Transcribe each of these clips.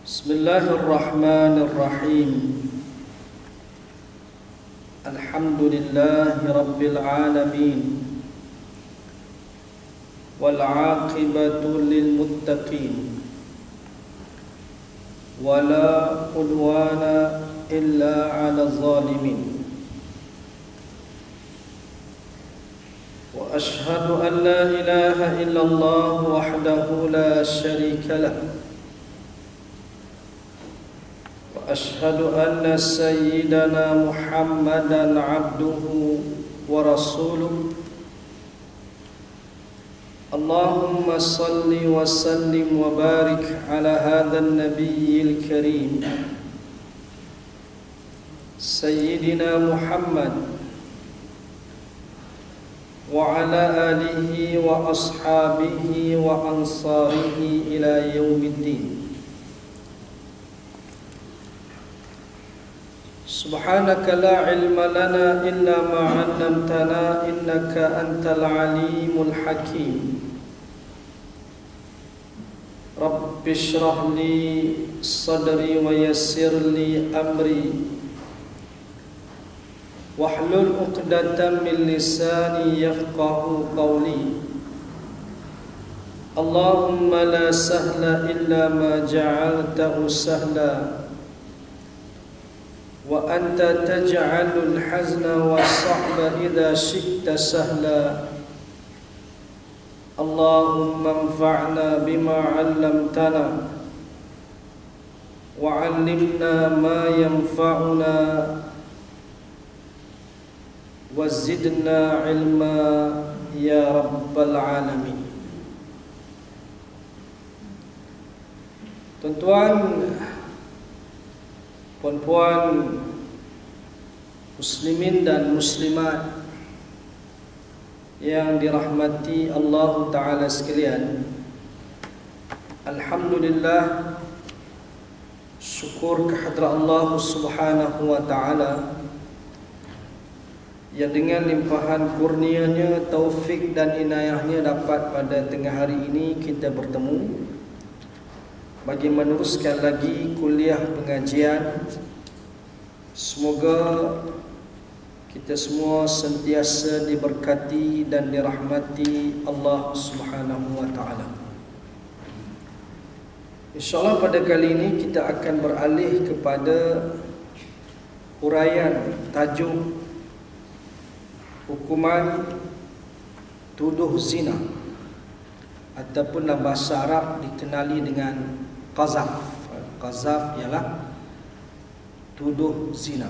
Bismillahirrahmanirrahim. Alhamdulillahi rabbil alamin. Wal 'aqibatu lil muttaqin. Wala udwana illa 'alal zalimin. Wa ashhadu an la ilaha illallah wahdahu la syarika lahu. أشهد أن سيدنا محمدا عبده ورسوله اللهم صل وسلم وبارك على هذا النبي الكريم سيدنا محمد وعلى آله وأصحابه وأنصاره إلى يوم الدين. Subhanaka la ilma lana illa ma 'allamtana innaka antal alimul hakim. Rabbi shrah li sadri wa yassir li amri wahlul 'uqdatam min lisani yafqahu qawli. Allahumma la sahla illa ma ja'altahu sahla wa anta taj'alul hazna was-sa'ba idza syi'ta sahla. Allahumma anfa'na bima 'allamtana wa 'allimna ma yanfa'una wa zidna 'ilma ya rabbal alamin. Tuan-tuan, puan-puan, muslimin dan muslimat yang dirahmati Allah Ta'ala sekalian, alhamdulillah, syukur kehadrat Allah Subhanahu wa Ta'ala yang dengan limpahan kurnianya, taufik dan inayahnya dapat pada tengah hari ini kita bertemu bagi meneruskan lagi kuliah pengajian. Semoga kita semua sentiasa diberkati dan dirahmati Allah Subhanahu wa Ta'ala. InsyaAllah pada kali ini kita akan beralih kepada huraian tajuk hukuman tuduh zina, ataupun dalam bahasa Arab dikenali dengan qazaf. Qazaf ialah tuduh zina.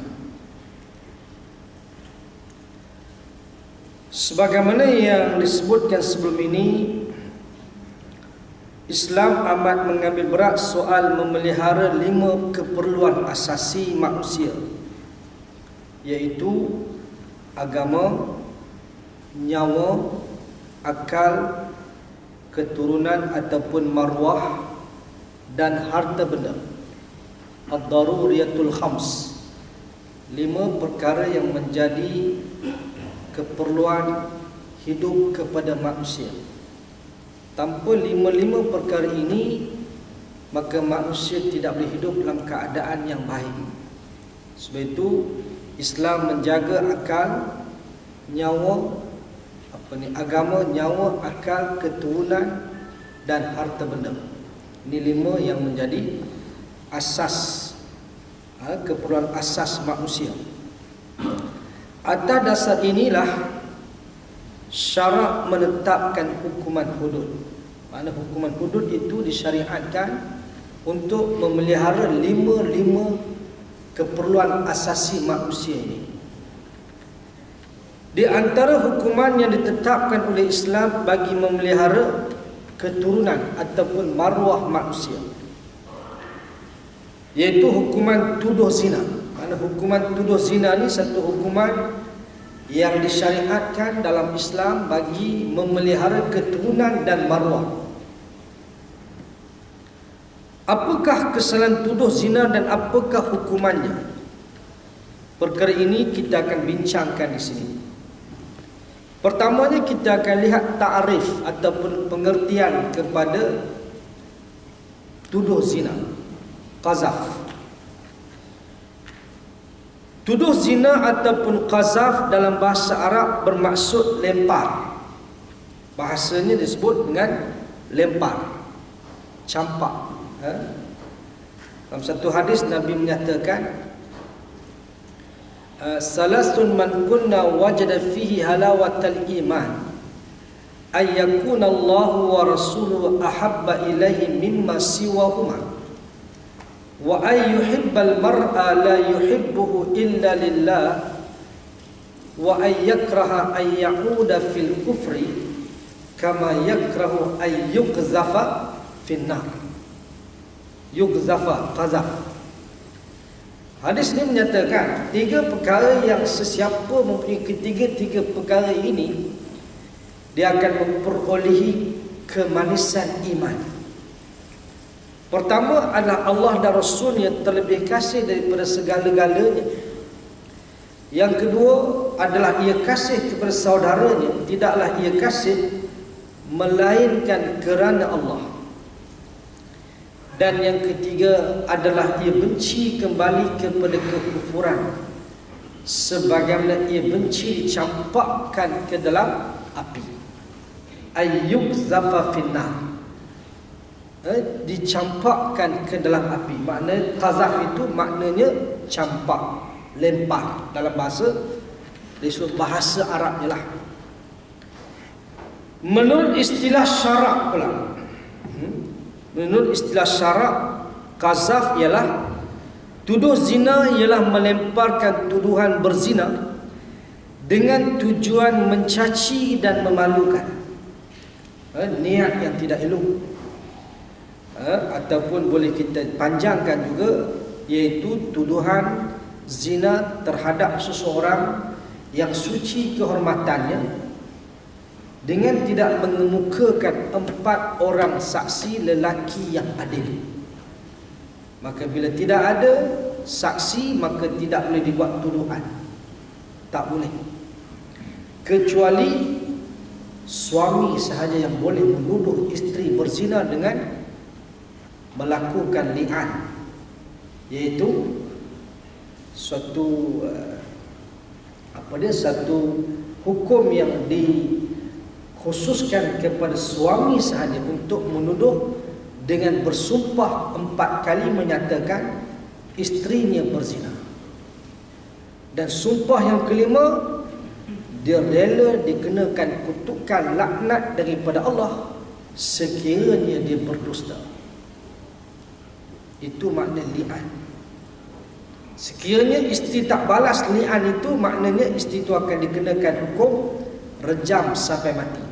Sebagaimana yang disebutkan sebelum ini, Islam amat mengambil berat soal memelihara 5 keperluan asasi manusia, iaitu agama, nyawa, akal, keturunan ataupun maruah, dan harta benda. Ad-daruriyatul khams, 5 perkara yang menjadi keperluan hidup kepada manusia. Tanpa 5 perkara ini, maka manusia tidak boleh hidup dalam keadaan yang baik. Sebab itu Islam menjaga akal, nyawa, agama, nyawa, akal, keturunan dan harta benda. Ini 5 yang menjadi asas, keperluan asas manusia. Atas dasar inilah syarak menetapkan hukuman hudud. Maksudnya hukuman hudud itu disyariatkan untuk memelihara 5 keperluan asasi manusia ini. Di antara hukuman yang ditetapkan oleh Islam bagi memelihara keturunan ataupun maruah manusia, iaitu hukuman tuduh zina. Kerana hukuman tuduh zina ni satu hukuman yang disyariatkan dalam Islam bagi memelihara keturunan dan maruah. Apakah kesalahan tuduh zina dan apakah hukumannya? Perkara ini kita akan bincangkan di sini. Pertamanya kita akan lihat ta'rif ataupun pengertian kepada tuduh zina. qazaf. Tuduh zina ataupun qazaf dalam bahasa Arab bermaksud lempar. Bahasanya disebut dengan lempar, campak. Dalam satu hadis Nabi menyatakan, salasun man kunna wajada fihi halawatal iman ay yakuna Allahu wa rasuluhu ahabba ilaihi mimma siwahuma wa ay yuhibbal mar'a la yuhibbuhu illa lillah wa ay yakraha ay ya'uda fil kufri kama yakrahu ay yuqzafa fin nar. Yuqzafa, qazaf. Hadis ini menyatakan 3 perkara yang sesiapa mempunyai ketiga-tiga perkara ini, dia akan memperolehi kemanisan iman. Pertama adalah Allah dan Rasulnya terlebih kasih daripada segala-galanya. Yang kedua adalah ia kasih kepada saudaranya, tidaklah ia kasih melainkan kerana Allah. Dan yang ketiga adalah ia benci kembali kepada kekufuran, sebagaimana ia benci dicampakkan ke dalam api. Ayyuk zafa finnar, dicampakkan ke dalam api. Maknanya qazaf itu maknanya campak, lempar dalam bahasa Arabnya lah. Menurut istilah syarak pula, menurut istilah syarak, qazaf ialah tuduh zina, ialah melemparkan tuduhan berzina dengan tujuan mencaci dan memalukan, niat yang tidak elok, ataupun boleh kita panjangkan juga, iaitu tuduhan zina terhadap seseorang yang suci kehormatannya dengan tidak mengemukakan 4 orang saksi lelaki yang adil. Maka bila tidak ada saksi, maka tidak boleh dibuat tuduhan. Tak boleh. Kecuali suami sahaja yang boleh menuduh isteri berzina dengan melakukan li'an, iaitu suatu satu hukum yang dikhususkan kepada suami sahaja untuk menuduh dengan bersumpah 4 kali menyatakan isterinya berzina. Dan sumpah yang kelima, dia rela dikenakan kutukan laknat daripada Allah sekiranya dia berdusta. Itu makna li'an. Sekiranya isteri tak balas li'an itu, maknanya isteri itu akan dikenakan hukum rejam sampai mati.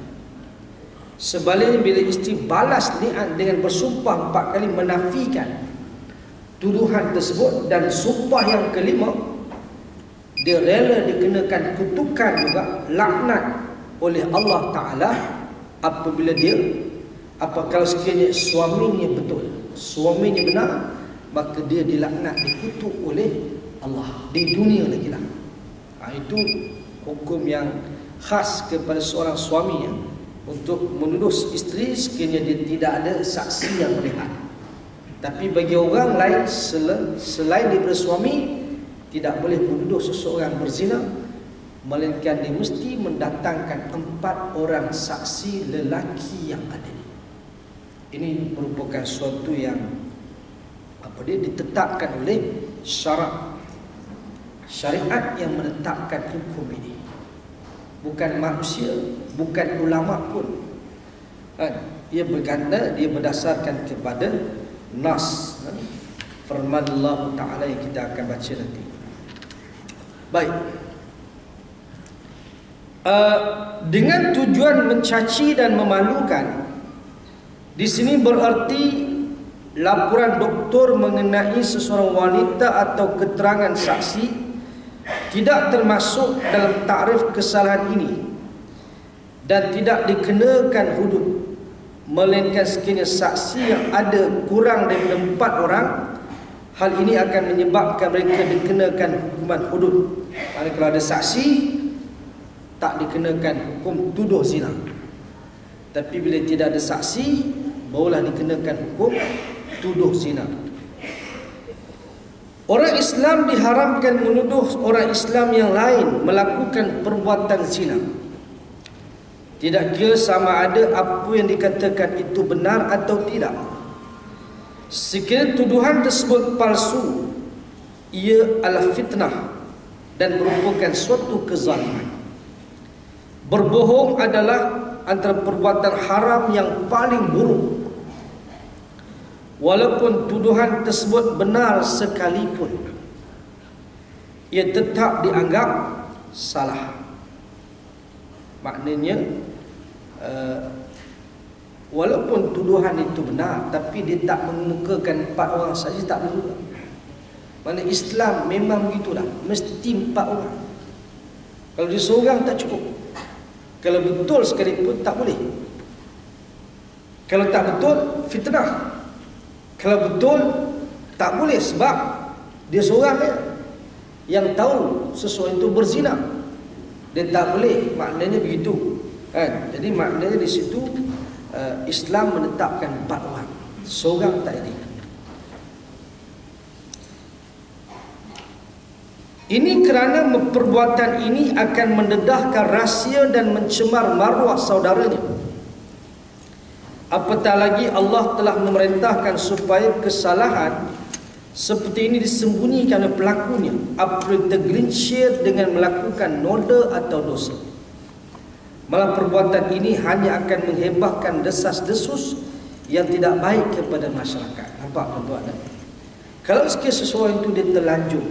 Sebaliknya bila isteri balas li'an dengan bersumpah 4 kali menafikan tuduhan tersebut, dan sumpah yang kelima dia rela dikenakan kutukan juga, laknat oleh Allah Ta'ala apabila kalau sekiranya suaminya betul, suaminya benar, maka dia dilaknat, dikutuk oleh Allah di dunia lagi lah. Itu hukum yang khas kepada seorang suami ya, untuk menuduh isteri sekiranya dia tidak ada saksi yang melihat. Tapi bagi orang lain selain daripada suami, tidak boleh menuduh seseorang berzina, melainkan dia mesti mendatangkan 4 orang saksi lelaki yang adil. Ini merupakan suatu yang ditetapkan oleh syariat yang menetapkan hukum ini. Bukan manusia, bukan ulama pun. Dia berdasarkan kepada nas, firman Allah Ta'ala yang kita akan baca nanti. Baik. Dengan tujuan mencaci dan memalukan, di sini berarti laporan doktor mengenai seseorang wanita atau keterangan saksi tidak termasuk dalam takrif kesalahan ini dan tidak dikenakan hudud, melainkan sekiranya saksi yang ada kurang daripada 4 orang, hal ini akan menyebabkan mereka dikenakan hukuman hudud. Kalau ada saksi, tak dikenakan hukum tuduh zina. Tapi bila tidak ada saksi, barulah dikenakan hukum tuduh zina. Orang Islam diharamkan menuduh orang Islam yang lain melakukan perbuatan zina. Tidak kira sama ada apa yang dikatakan itu benar atau tidak. Sekiranya tuduhan tersebut palsu, ia adalah fitnah dan merupakan suatu kezaliman. Berbohong adalah antara perbuatan haram yang paling buruk. Walaupun tuduhan tersebut benar sekalipun, ia tetap dianggap salah. Maknanya walaupun tuduhan itu benar, tapi dia tak mengemukakan 4 orang saja, tak boleh juga. Maksudnya Islam memang begitulah, mesti 4 orang. Kalau dia seorang tak cukup. Kalau betul sekalipun tak boleh. Kalau tak betul, fitnah. Kalau betul, tak boleh sebab dia seorang yang tahu sesuatu itu berzina. Dia tak boleh, maknanya begitu. Kan? Jadi maknanya di situ Islam menetapkan 4 orang. Seorang tak ada. Ini kerana perbuatan ini akan mendedahkan rahsia dan mencemar maruah saudaranya. Apatah lagi Allah telah memerintahkan supaya kesalahan seperti ini disembunyikan oleh pelakunya apabila tergelincir dengan melakukan noda atau dosa. Malah perbuatan ini hanya akan menghebahkan desas-desus yang tidak baik kepada masyarakat. Nampak tuan-tuan? Kalau sekiranya seseorang itu dia terlanjur,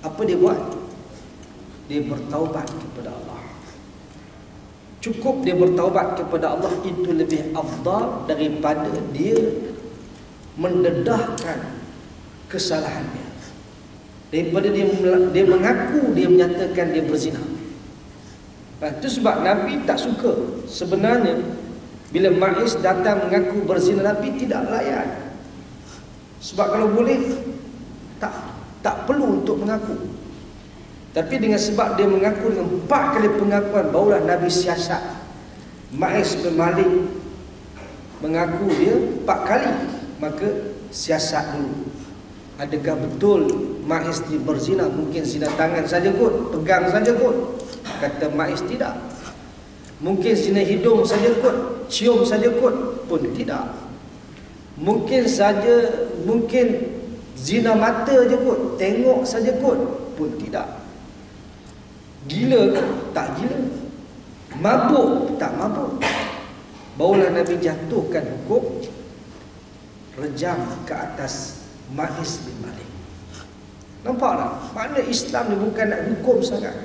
apa dia buat? Dia bertaubat kepada Allah. Cukup dia bertaubat kepada Allah, itu lebih afdal daripada dia mendedahkan kesalahannya, daripada dia mengaku, dia menyatakan dia berzina. Itu sebab Nabi tak suka. Sebenarnya bila Ma'iz datang mengaku berzina, Nabi tidak layan. Sebab kalau boleh tak perlu untuk mengaku. Tapi dengan sebab dia mengaku dengan 4 kali pengakuan, barulah Nabi siasat. Ma'iz bin Malik mengaku dia 4 kali, maka siasat dulu. Adakah betul Ma'iz dia berzina? Mungkin zina tangan saja kot, pegang saja kot. Kata Ma'iz tidak. Mungkin zina hidung saja kot, cium saja kot, pun tidak. Mungkin zina mata je kot, tengok saja kot, pun tidak. Gila ke? Tak gila. Mabuk? Tak mabuk. Barulah Nabi jatuhkan hukum rejam ke atas Ma'iz bin Malik. Nampak tak? Makna Islam ni bukan nak hukum sangat.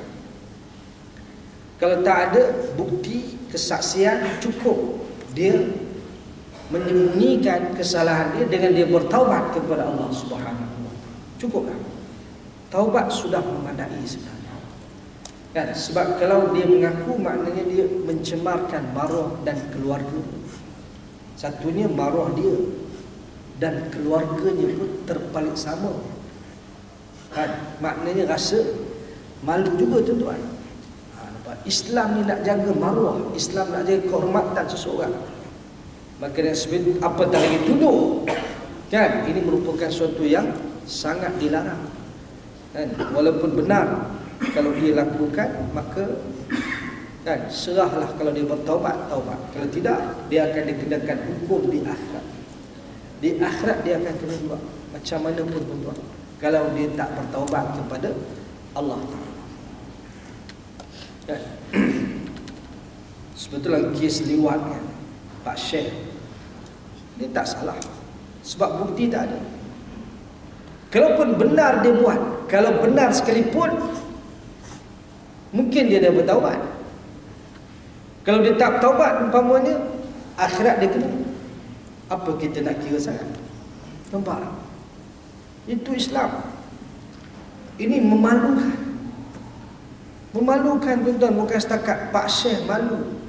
Kalau tak ada bukti kesaksian, cukup dia menyembunyikan kesalahan dia dengan dia bertaubat kepada Allah Subhanahu wa taala. Cukuplah. Taubat sudah memadai sebenarnya. Kan? Sebab kalau dia mengaku, maknanya dia mencemarkan maruah dan keluarga. Satunya maruah dia dan keluarganya pun terpalit sama. Kan? Maknanya rasa malu juga tuan-tuan. Islam ni nak jaga maruah, Islam nak jaga kehormatan seseorang. Maka dengan sebab apa tak lagi tuduh, kan? Ini merupakan sesuatu yang sangat dilarang. Kan? Walaupun benar kalau dia lakukan, maka kan serahlah. Kalau dia bertaubat, taubat. Kalau tidak, dia akan dikenakan hukum di akhirat. Di akhirat dia akan kena buat macam mana pun tuan-tuan, kalau dia tak bertaubat kepada Allah Taala. Kan? Sebetulnya kes liwat kan, Pak Syekh dia tak salah sebab bukti tak ada. Kalaupun benar dia buat, kalau benar sekalipun, mungkin dia dah bertaubat. Kalau dia tak taubat, umpamanya akhirat dia kena. Apa kita nak kira sangat? Nampak? Itu Islam. Ini memalukan. Memalukan tuan-tuan, bukan setakat Pak Syekh malu,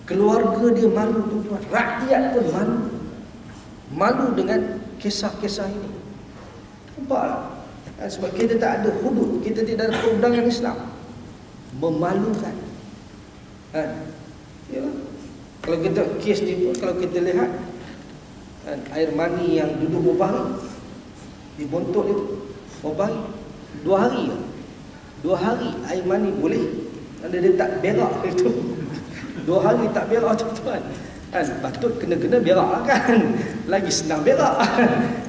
keluarga dia malu tuan-tuan, rakyat pun malu. Malu dengan kisah-kisah ini. Nampak? Sebab kita tak ada hudud, kita tidak ada perundangan Islam. Memalukan. Yalah. Kalau kita kes ni pun, kalau kita lihat air mani yang duduk berbaring dibontok itu, Berapa hari? 2 hari. 2 hari air mani boleh. Kalau dia tak berak itu 2 hari tak berak tuan-tuan kan, patut kena-kena berak lah kan, lagi senang berak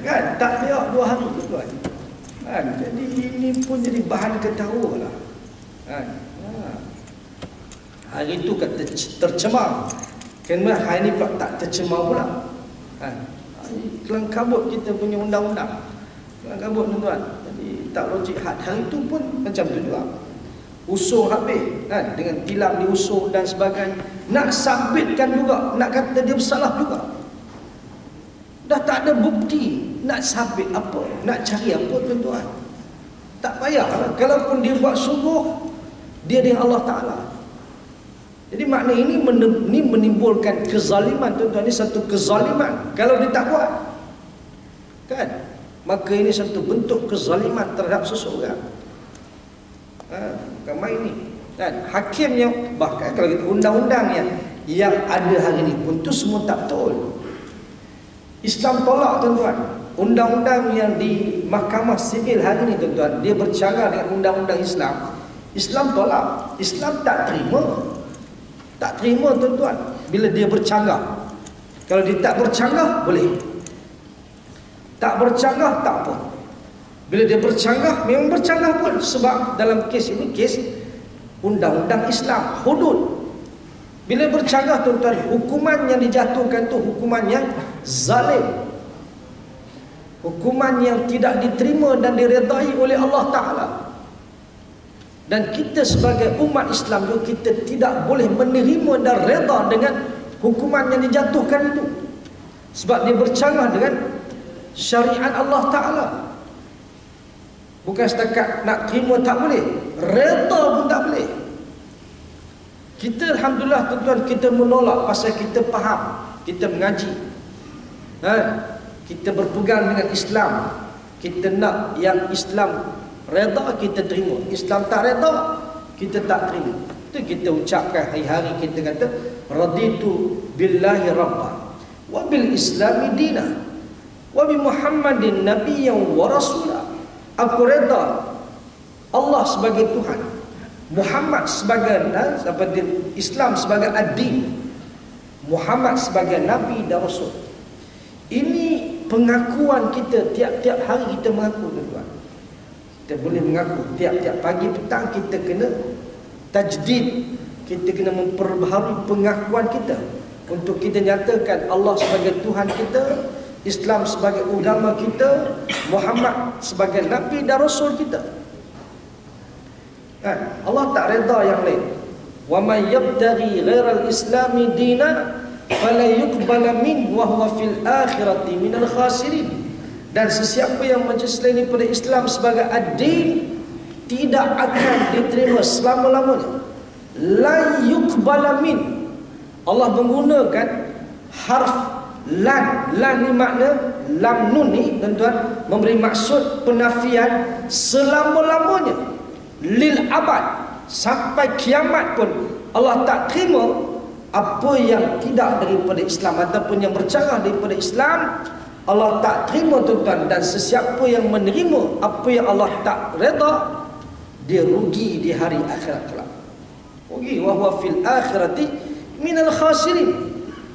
kan, tak berak 2 hari tuan-tuan kan. Jadi ini pun jadi bahan ketawa lah kan. Hari itu kata tercemar, kenapa hari ini pula tak tercemar pula kan. Kelang kabut kita punya undang-undang, kelang kabut tuan-tuan. Jadi tak logik. Hari itu pun macam tu juga, usung habis kan, dengan tilam diusung dan sebagainya. Nak sabitkan juga, nak kata dia bersalah juga. Dah tak ada bukti, nak sabit apa, nak cari apa tuan-tuan. Tak payah lah. Kalaupun dia buat sungguh, dia dengan Allah Ta'ala. Jadi makna ini menimbulkan kezaliman tuan-tuan. Ini satu kezaliman kalau dia tak buat kan, maka ini satu bentuk kezaliman terhadap seseorang. Bukan main ni kan. Hakim yang, bahkan kalau kita undang-undang yang ada hari ini pun tu semua tak betul. Islam tolak tuan-tuan. Undang-undang yang di Mahkamah Sivil hari ini tuan-tuan, dia bercara dengan undang-undang Islam. Islam tolak. Islam tak terima. Tak terima tuan-tuan bila dia bercanggah. Kalau dia tak bercanggah boleh, tak bercanggah tak apa. Bila dia bercanggah, memang bercanggah pun. Sebab dalam kes ini, kes undang-undang Islam, hudud. Bila bercanggah tuan-tuan, hukuman yang dijatuhkan tu hukuman yang zalim, hukuman yang tidak diterima dan diredai oleh Allah Ta'ala. Dan kita sebagai umat Islam juga, kita tidak boleh menerima dan reda dengan hukuman yang dijatuhkan itu. Sebab dia bercanggah dengan syariat Allah Ta'ala. Bukan setakat nak terima tak boleh, reda pun tak boleh. Kita Alhamdulillah tuan-tuan, kita menolak pasal kita faham, kita mengaji, kita berpegang dengan Islam. Kita nak yang Islam reda, kita terima. Islam tak reda, kita tak terima. Itu kita ucapkan hari-hari, kita kata raditu billahi rabba wa bil islami dina wa bi muhammadin nabiyyan wa rasula. Aku reda Allah sebagai Tuhan, Muhammad sebagai Islam sebagai ad-din, Muhammad sebagai Nabi dan Rasul. Ini pengakuan kita tiap-tiap hari kita mengaku tuan-tuan. Kita boleh mengaku tiap-tiap pagi petang kita kena tajdid, kita kena memperbaharui pengakuan kita untuk kita nyatakan Allah sebagai Tuhan kita, Islam sebagai agama kita, Muhammad sebagai Nabi dan Rasul kita. Allah tak reda yang lain. Wa may yabtaghi ghairal islami dina fala yuqbala min wa huwa fil akhirati minal khasirin. Dan sesiapa yang mencari selain daripada Islam sebagai ad-din tidak akan diterima selama-lamanya. La yuqbala min. Allah menggunakan harf lan. Lan ni makna lam nun ni tuan-tuan memberi maksud penafian selama-lamanya. Lil abad, sampai kiamat pun Allah tak terima apa yang tidak daripada Islam ataupun yang bercanggah daripada Islam. Allah tak terima tuan-tuan. Dan sesiapa yang menerima apa yang Allah tak reda, dia rugi di hari akhirat kelak. Rugi, wa huwa fil akhirati minal khasirin.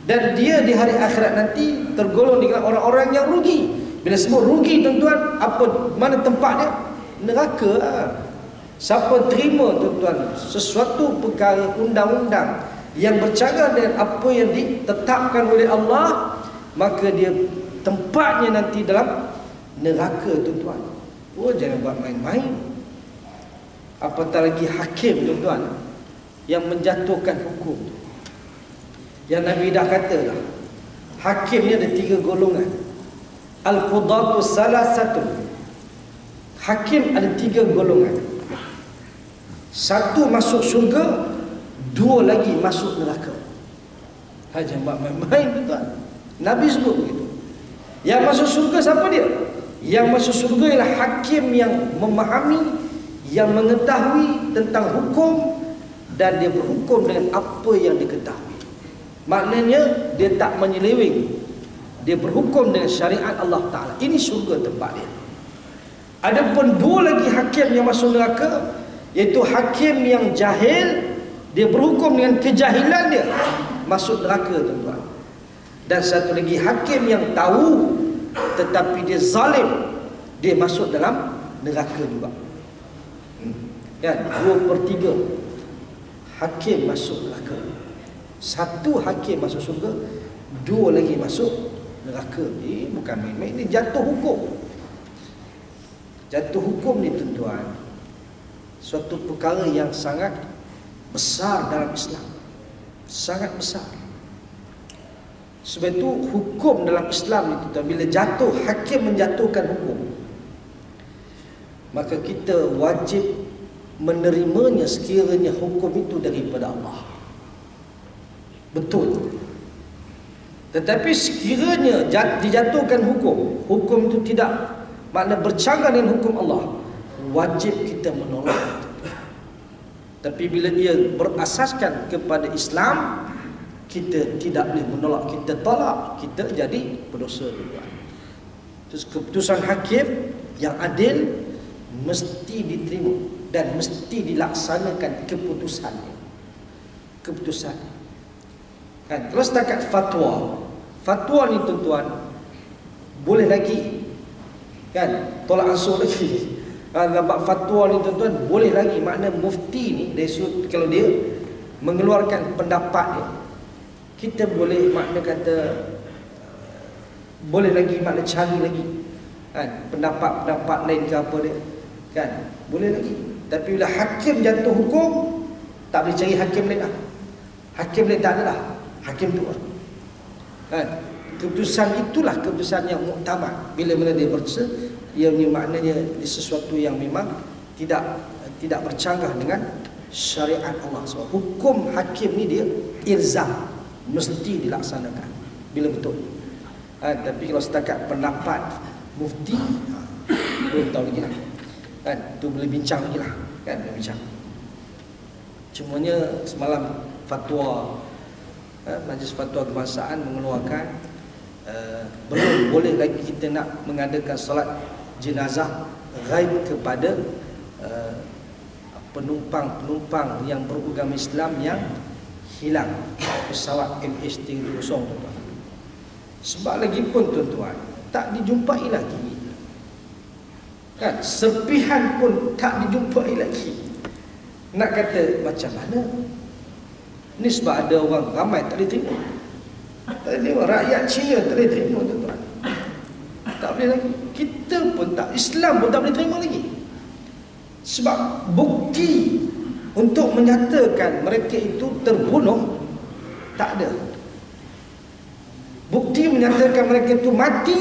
Dan dia di hari akhirat nanti tergolong dengan orang-orang yang rugi. Bila semua rugi tuan-tuan, apa mana tempat dia? Neraka. Siapa terima tuan-tuan sesuatu perkara undang-undang yang bercanggah dengan apa yang ditetapkan oleh Allah, maka dia tempatnya nanti dalam neraka tuan-tuan. Oh, jangan buat main-main. Apatah lagi hakim tuan-tuan yang menjatuhkan hukum. Yang Nabi dah kata dah, hakim ni ada 3 golongan. Al-qudatu salasatun. Hakim ada 3 golongan. 1 masuk syurga, 2 lagi masuk neraka. Jangan buat main-main tuan-tuan. Nabi sebut begitu. Yang masuk syurga siapa dia? Yang masuk syurga ialah hakim yang memahami, yang mengetahui tentang hukum, dan dia berhukum dengan apa yang diketahui. Maknanya dia tak menyeleweng, dia berhukum dengan syariat Allah Ta'ala. Ini syurga tempat dia. Adapun dua lagi hakim yang masuk neraka, iaitu hakim yang jahil, dia berhukum dengan kejahilan dia, masuk neraka tuan-tuan. Dan satu lagi hakim yang tahu tetapi dia zalim, dia masuk dalam neraka juga. Ya, 2/3 hakim masuk neraka. Satu hakim masuk surga, dua lagi masuk neraka. Ini bukan main-main, ini jatuh hukum. Jatuh hukum ni tuan-tuan, suatu perkara yang sangat besar dalam Islam. Sangat besar. Sebab itu hukum dalam Islam ni tuan-tuan, bila jatuh, hakim menjatuhkan hukum, maka kita wajib menerimanya sekiranya hukum itu daripada Allah. Betul. Tetapi sekiranya dijatuhkan hukum, hukum itu tidak makna bercanggah dengan hukum Allah, wajib kita menolak. Tapi bila dia berasaskan kepada Islam, kita tidak boleh menolak, kita tolak, kita jadi berdosa juga. Terus keputusan hakim yang adil mesti diterima dan mesti dilaksanakan keputusannya. Keputusannya. Kan, kalau setakat fatwa, fatwa ni tuan-tuan boleh lagi, kan, tolak ansur lagi. Nampak fatwa ni tuan-tuan boleh lagi, makna mufti ni dari sudut, kalau dia mengeluarkan pendapat dia, kita boleh makna kata boleh lagi, makna cari lagi, kan, pendapat-pendapat lain ke apa dia, kan, boleh lagi. Tapi bila hakim jatuh hukum, tak boleh cari hakim lain dah. Hakim lain tak ada dah, hakim tu lah, kan. Keputusan itulah keputusan yang muktamad. Bila mana dia berdosa, ia maknanya sesuatu yang memang tidak bercanggah dengan syariat Allah. Sebab hukum hakim ni dia ilzam, mesti dilaksanakan bila betul. Tapi kalau setakat pendapat mufti, belum tahu lagi lah, kan, tu boleh bincang lagi lah, kan, boleh bincang. Cumanya semalam fatwa Majlis Fatwa Kebangsaan mengeluarkan belum boleh lagi kita nak mengadakan solat jenazah ghaib kepada penumpang-penumpang yang beragama Islam yang hilang pesawat MH370. Sebab lagi pun tuan-tuan, tak dijumpai lagi, kan, serpihan pun tak dijumpai lagi. Nak kata macam mana? Ini sebab ada orang ramai tak boleh terima. Tak boleh terima, rakyat Cina tak boleh terima tuan-tuan. Tak boleh lagi. Kita pun tak, Islam pun tak boleh terima lagi. Sebab bukti untuk menyatakan mereka itu terbunuh tak ada. Bukti menyatakan mereka itu mati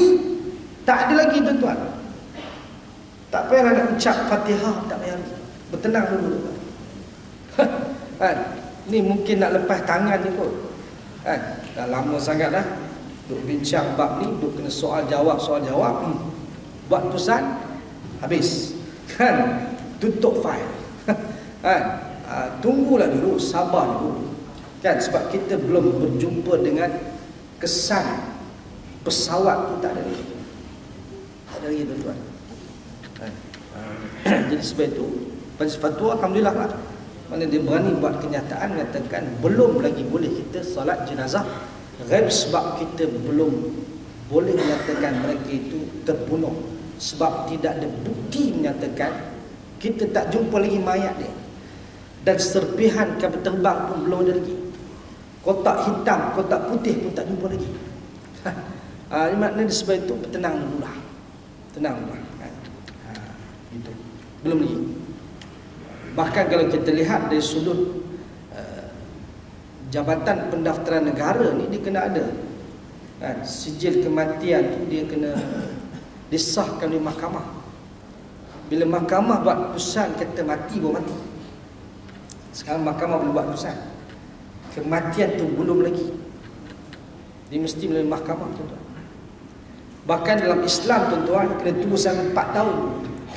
tak ada lagi tuan-tuan. Tak payah nak ucap Fatihah, tak payah lagi. Bertenang dulu tuan. Kan? Ni mungkin nak lepas tangan ni kot, kan? Dah lama sangat dah duk bincang bab ni, duk kena soal jawab, buat keputusan habis, kan, tutup fail. Kan? Tunggulah dulu, sabar dulu, kan, sebab kita belum berjumpa dengan kesan pesawat tu, tak ada lagi, tak ada lagi tuan-tuan. Kan? Jadi sebab itu Majlis Fatwa alhamdulillah lah, mana dia berani buat kenyataan mengatakan belum lagi boleh kita solat jenazah ghaib, sebab kita belum boleh menyatakan mereka itu terbunuh, sebab tidak ada bukti menyatakan, kita tak jumpa lagi mayat dia, dan serpihan kapal terbang pun belum ada lagi, kotak hitam, kotak putih pun tak jumpa lagi. Maknanya sebab itu tenang dulu lah, tenang dulu lah, kan? Itu belum lagi. Bahkan kalau kita lihat dari sudut Jabatan Pendaftaran Negara ni, dia kena ada, kan, sijil kematian tu dia kena disahkan oleh mahkamah. Bila mahkamah buat keputusan kata mati, baru mati. Sekarang mahkamah boleh buat keputusan kematian tu belum lagi, dia mesti melalui mahkamah tuan-tuan. Bahkan dalam Islam tuan-tuan, kena tunggu sampai 4 tahun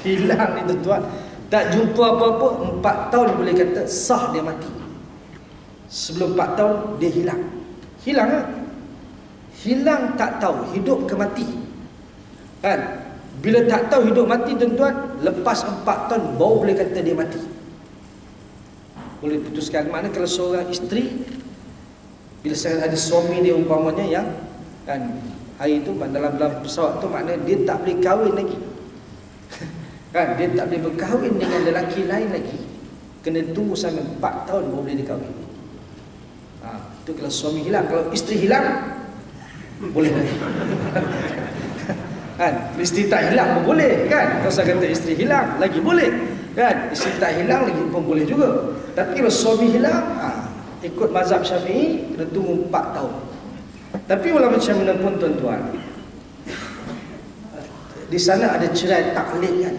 hilang ni tuan-tuan, tak jumpa apa-apa, 4 tahun boleh kata sah dia mati. Sebelum 4 tahun dia hilang. Hilang kan? Hilang tak tahu hidup ke mati, kan? Bila tak tahu hidup mati tuan-tuan, lepas 4 tahun baru boleh kata dia mati. Boleh putuskan. Maknanya kalau seorang isteri, bila saya ada suami dia umpamanya yang kan hari itu dalam pesawat tu, maknanya dia tak boleh kahwin lagi. Kan dia tak boleh berkahwin dengan lelaki lain lagi. Kena tunggu sampai 4 tahun baru boleh dikahwin. Itu kalau suami hilang. Kalau isteri hilang, boleh lagi. Kan isteri tak hilang pun boleh kan. Kalau saya kata isteri hilang lagi boleh kan. Isteri tak hilang lagi pun boleh juga. Tapi kalau suami hilang, ikut mazhab Syafi'i kena tunggu 4 tahun. Tapi ulama macam mana pun tuan-tuan, di sana ada cerai taklid kan.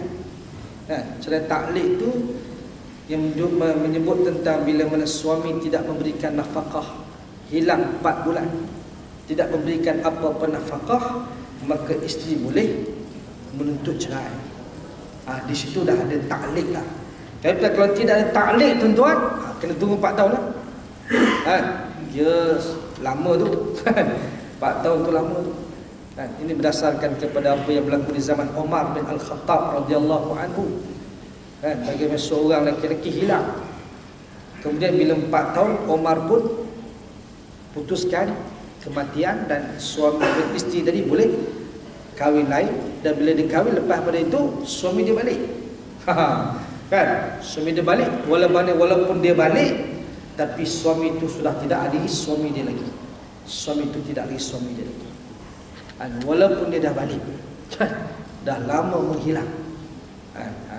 Cerai taklid tu yang menyebut tentang bila mana suami tidak memberikan nafkah, hilang 4 bulan, tidak memberikan apa-apa nafkah, maka isteri boleh menuntut cerai. Di situ dah ada taklid lah. Tapi kalau tidak ada taklid tuan-tuan, kena tunggu 4 tahun lah. Yes, lama tu kan. 4 tahun tu lama tu. Ini berdasarkan kepada apa yang berlaku di zaman Umar bin Al-Khattab radhiyallahu anhu. Bagaimana seorang lelaki hilang. Kemudian bila 4 tahun, Umar pun putuskan kematian dan suami dan isteri tadi boleh kahwin lain. Dan bila dia kahwin, lepas pada itu suami dia balik. Kan? Suami dia balik. Walaupun dia balik, tapi suami itu sudah tidak ada suami dia lagi. Suami itu tidak lagi suami dia lagi. Walaupun dia dah balik, dah lama menghilang.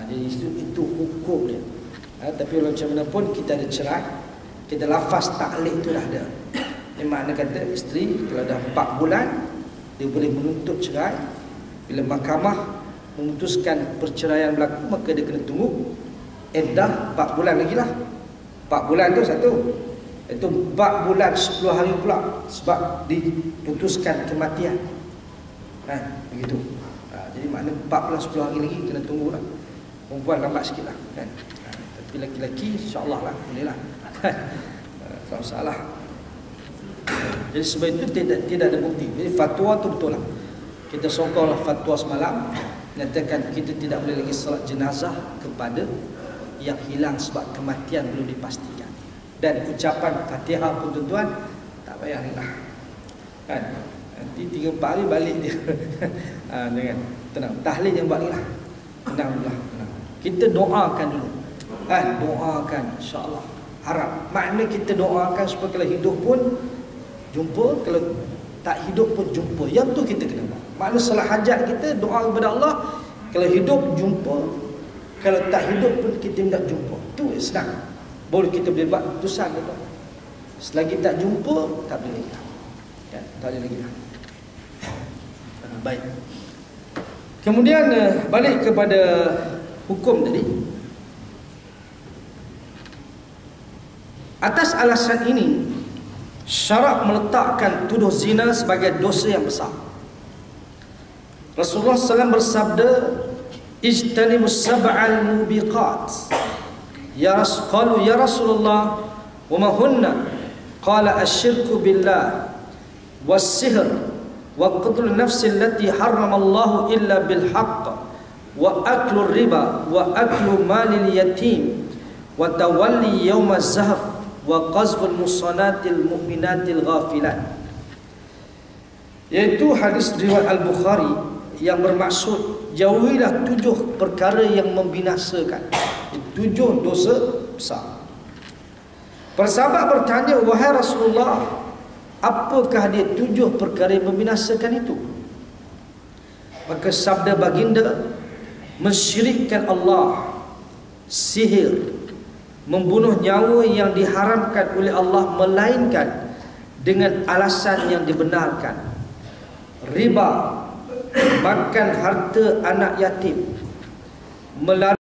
Jadi itu hukum dia. Tapi macam mana pun kita ada cerai, kita lafaz taklid itu dah ada. Yang makna kata isteri kalau dah 4 bulan dia boleh menuntut cerai. Bila mahkamah memutuskan perceraian berlaku, maka dia kena tunggu iddah 4 bulan lagi lah. 4 bulan tu satu, itu 4 bulan 10 hari pula, sebab diputuskan kematian. Begitu. Jadi makna 4 bulan 10 hari lagi kena tunggu lah. Perempuan lambat sikit lah kan. Tapi laki-laki insyaAllah lah, boleh lah. Tak masalah. Jadi sebab itu tidak ada bukti. Jadi fatwa tu betul lah. Kita sokonglah fatwa semalam, nyatakan kita tidak boleh lagi salat jenazah kepada yang hilang sebab kematian belum dipastikan. Dan ucapan Fatihah pun tuan-tuan tak payah lah. Kan? Nanti 3-4 hari balik dia. Jangan tenang. Tahlil yang balik lah. Tenang dulu lah. Kita doakan dulu. Doakan insya-Allah. Harap. Makna kita doakan supaya kalau hidup pun jumpa, kalau tak hidup pun jumpa. Yang tu kita kena buat. Makna salat hajat kita doa kepada Allah, kalau hidup jumpa, kalau tak hidup pun kita minta jumpa. Tu senang. Boleh kita boleh buat keputusan tu. Selagi tak jumpa, tak boleh lagi. Ya, tak boleh lagi. Baik. Kemudian balik kepada hukum tadi. Atas alasan ini, syarak meletakkan tuduh zina sebagai dosa yang besar. Rasulullah SAW bersabda, "Ijtanibus sab'al mubiqat." Qalu ya Rasulullah, wa ma hunna? Qala asyirku billah was-sihr wa qatl an-nafs allati harrama Allah illa bil haqq wa aklu riba wa aklu malil yatim wa tawalli yawm az-zahf wa qazful musanatil mu'minatil ghafilat. Iaitu hadis riwayat Al-Bukhari yang bermaksud jauhilah 7 perkara yang membinasakan. 7 dosa besar. Para sahabat bertanya, wahai Rasulullah, apakah dia 7 perkara yang membinasakan itu? Maka sabda baginda, mensyirikkan Allah, sihir, membunuh nyawa yang diharamkan oleh Allah melainkan dengan alasan yang dibenarkan, riba, makan harta anak yatim, melalui